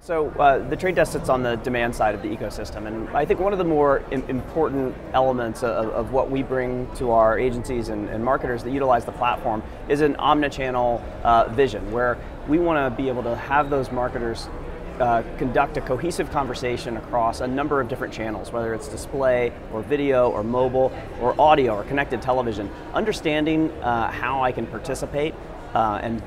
So the trade desk sits on the demand side of the ecosystem, and I think one of the more important elements of what we bring to our agencies and marketers that utilize the platform is an omnichannel vision, where we want to be able to have those marketers conduct a cohesive conversation across a number of different channels, whether it's display or video or mobile or audio or connected television. Understanding how I can participate and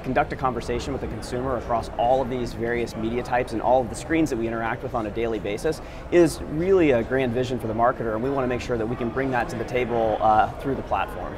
conduct a conversation with the consumer across all of these various media types and all of the screens that we interact with on a daily basis is really a grand vision for the marketer, and we want to make sure that we can bring that to the table through the platform.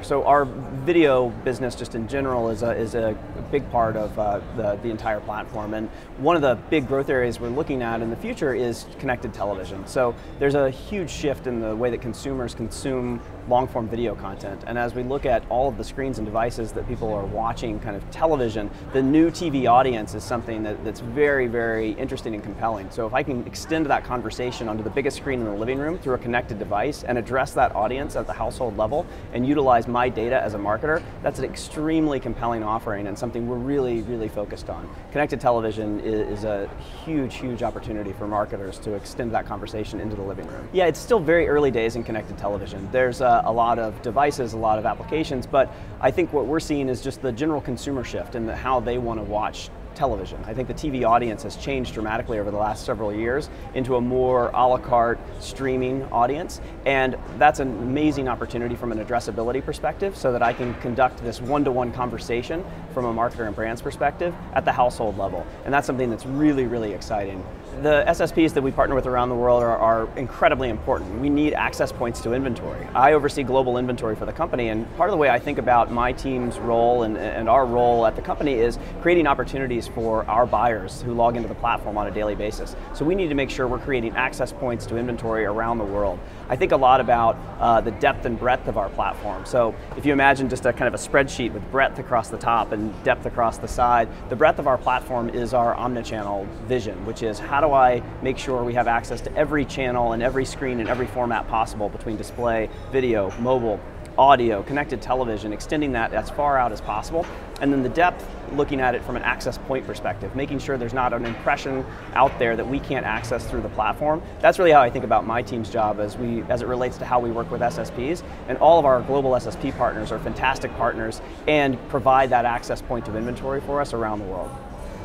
So our video business just in general is a big part of the entire platform, and one of the big growth areas we're looking at in the future is connected television. So there's a huge shift in the way that consumers consume long-form video content, and as we look at all of the screens and devices that people are watching kind of television, the new TV audience is something that's very, very interesting and compelling. So if I can extend that conversation onto the biggest screen in the living room through a connected device and address that audience at the household level and utilize my data as a marketer, that's an extremely compelling offering and something we're really, really focused on. Connected television is a huge, huge opportunity for marketers to extend that conversation into the living room. Yeah, it's still very early days in connected television. There's a lot of devices, a lot of applications, but I think what we're seeing is just the general consumer shift in how they want to watch television. I think the TV audience has changed dramatically over the last several years into a more a la carte streaming audience, and that's an amazing opportunity from an addressability perspective so that I can conduct this one-to-one conversation from a marketer and brand's perspective at the household level, and that's something that's really, really exciting. The SSPs that we partner with around the world are incredibly important. We need access points to inventory. I oversee global inventory for the company, and part of the way I think about my team's role and our role at the company is creating opportunities for our buyers who log into the platform on a daily basis. So we need to make sure we're creating access points to inventory around the world. I think a lot about the depth and breadth of our platform. So if you imagine just a kind of a spreadsheet with breadth across the top and depth across the side, the breadth of our platform is our omnichannel vision, which is how do I make sure we have access to every channel and every screen and every format possible between display, video, mobile, audio, connected television, extending that as far out as possible. And then the depth, looking at it from an access point perspective, making sure there's not an impression out there that we can't access through the platform. That's really how I think about my team's job as it relates to how we work with SSPs. And all of our global SSP partners are fantastic partners and provide that access point to inventory for us around the world.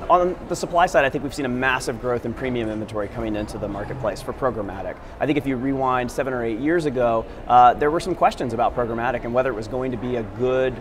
On the supply side, I think we've seen a massive growth in premium inventory coming into the marketplace for programmatic. I think if you rewind 7 or 8 years ago, there were some questions about programmatic and whether it was going to be a good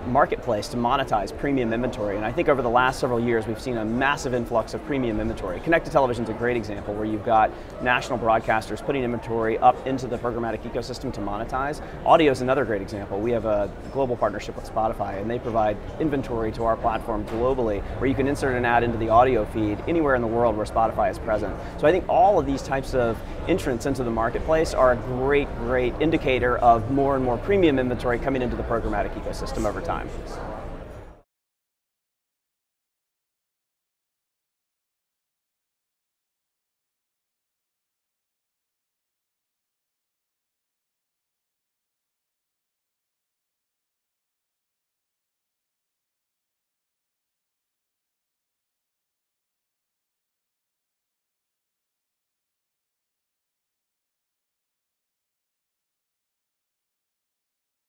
marketplace to monetize premium inventory. And I think over the last several years, we've seen a massive influx of premium inventory. Connected television is a great example where you've got national broadcasters putting inventory up into the programmatic ecosystem to monetize. Audio is another great example. We have a global partnership with Spotify, and they provide inventory to our platform globally where you can insert an ad into the audio feed anywhere in the world where Spotify is present. So I think all of these types of entrants into the marketplace are a great, great indicator of more and more premium inventory coming into the programmatic ecosystem over time.